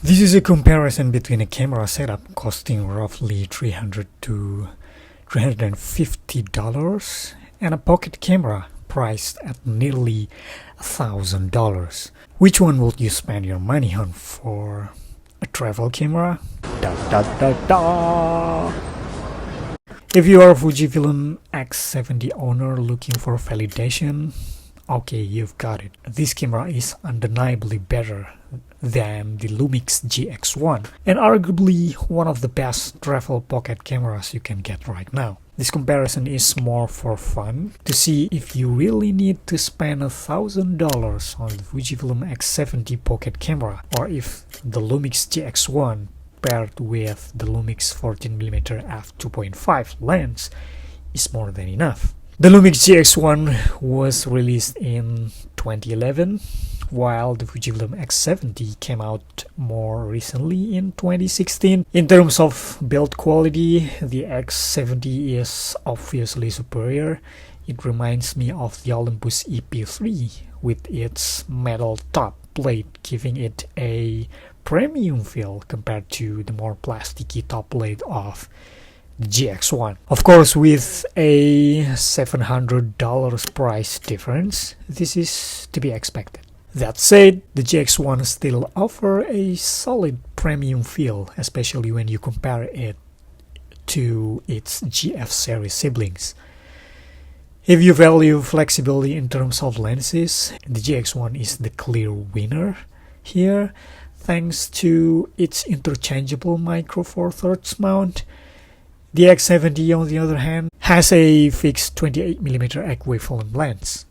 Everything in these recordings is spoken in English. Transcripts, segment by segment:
This is a comparison between a camera setup costing roughly $300 to $350 and a pocket camera priced at nearly $1,000. Which one would you spend your money on for a travel camera? Da, da, da, da. If you are a Fujifilm x70 owner looking for validation, okay, you've got it. This camera is undeniably better than the Lumix GX1 and arguably one of the best travel pocket cameras you can get right now. This comparison is more for fun, to see if you really need to spend $1,000 on the Fujifilm x70 pocket camera, or if the Lumix GX1 paired with the Lumix 14mm f2.5 lens is more than enough. The Lumix GX1 was released in 2011, while the Fujifilm x70 came out more recently in 2016. In terms of build quality, the x70 is obviously superior. It reminds me of the Olympus EP3 with its metal top plate, giving it a premium feel compared to the more plasticky top plate of the GX1. Of course, with a $700 price difference, this is to be expected. That said, the GX1 still offers a solid premium feel, especially when you compare it to its GF series siblings. If you value flexibility in terms of lenses, the GX1 is the clear winner here, thanks to its interchangeable micro four thirds mount. The x70, on the other hand, has a fixed 28mm equivalent lens.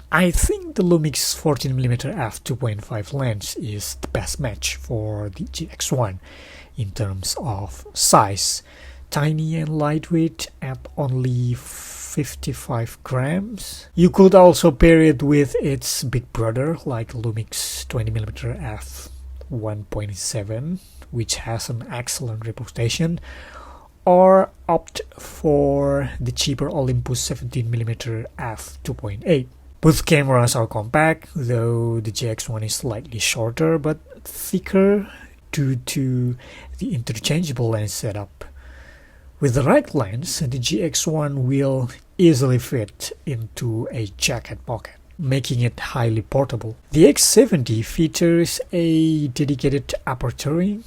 I think the Lumix 14mm f2.5 lens is the best match for the GX1 in terms of size. Tiny and lightweight at only 55 grams. You could also pair it with its big brother like Lumix 20mm f1.7, which has an excellent reputation, or opt for the cheaper Olympus 17mm f2.8. Both cameras are compact, though the GX1 is slightly shorter but thicker due to the interchangeable lens setup. With the right lens, the GX1 will easily fit into a jacket pocket, making it highly portable. The x70 features a dedicated aperture ring,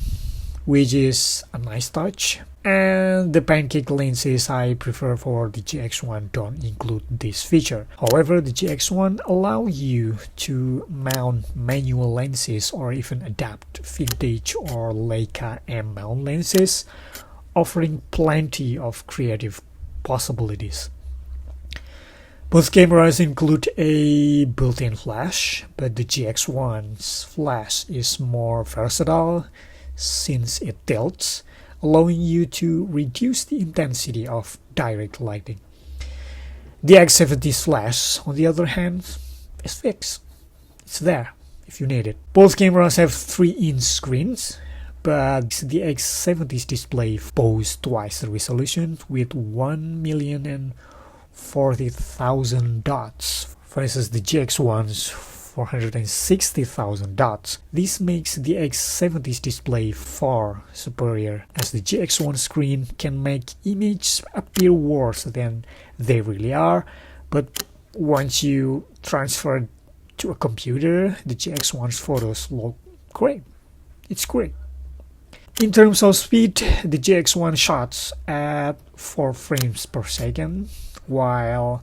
which is a nice touch, and the pancake lenses I prefer for the GX1 don't include this feature. However, the GX1 allows you to mount manual lenses or even adapt vintage or Leica M mount lenses, offering plenty of creative possibilities. Both cameras include a built-in flash, but the GX1's flash is more versatile since it tilts, allowing you to reduce the intensity of direct lighting. The x70's flash, on the other hand, is fixed. It's there if you need it. Both cameras have 3-inch screens, but the x70's display boasts twice the resolution with 1,040,000 dots versus the GX1's 460,000 dots. This makes the x70's display far superior, as the GX1 screen can make images appear worse than they really are, but once you transfer it to a computer, the GX1's photos look great. It's great. In terms of speed, the GX1 shots at 4 frames per second, while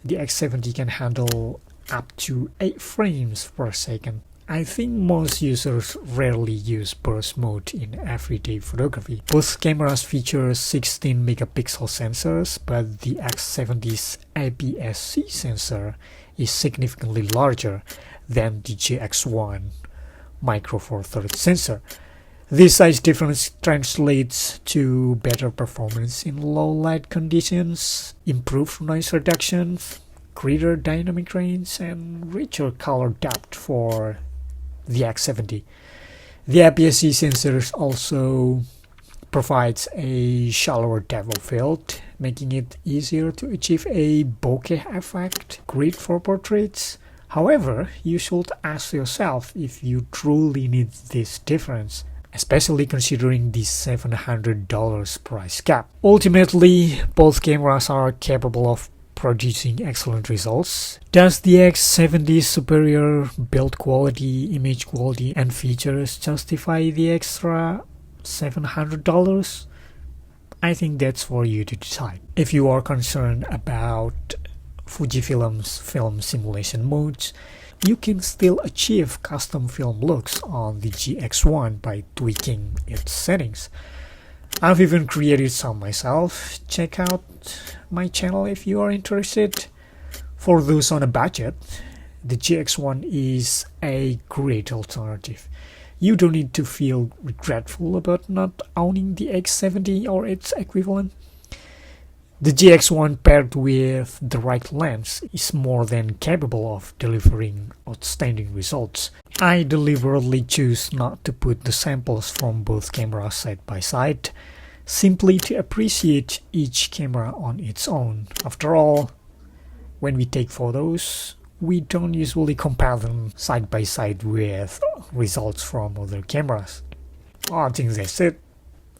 the x70 can handle up to 8 frames per second. I think most users rarely use burst mode in everyday photography. Both cameras feature 16 megapixel sensors, but the x70's APS-C sensor is significantly larger than the GX1 micro four thirds sensor. This size difference translates to better performance in low light conditions, improved noise reduction, greater dynamic range, and richer color depth for the x70. The APS-C sensors also provides a shallower depth of field, making it easier to achieve a bokeh effect, great for portraits, However, you should ask yourself if you truly need this difference, especially considering the $700 price gap. Ultimately, both cameras are capable of producing excellent results. Does the X70's superior build quality, image quality, and features justify the extra $700? I think that's for you to decide. If you are concerned about Fujifilm's film simulation modes, you can still achieve custom film looks on the GX1 by tweaking its settings. I've even created some myself. Check out my channel if you are interested. For those on a budget, the GX1 is a great alternative. You don't need to feel regretful about not owning the X70 or its equivalent. The GX1 paired with the right lens is more than capable of delivering outstanding results. I deliberately choose not to put the samples from both cameras side by side, simply to appreciate each camera on its own. After all, when we take photos, we don't usually compare them side by side with results from other cameras. I think that's it.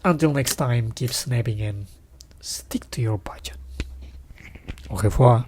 Until next time, keep snapping and stick to your budget. Au revoir.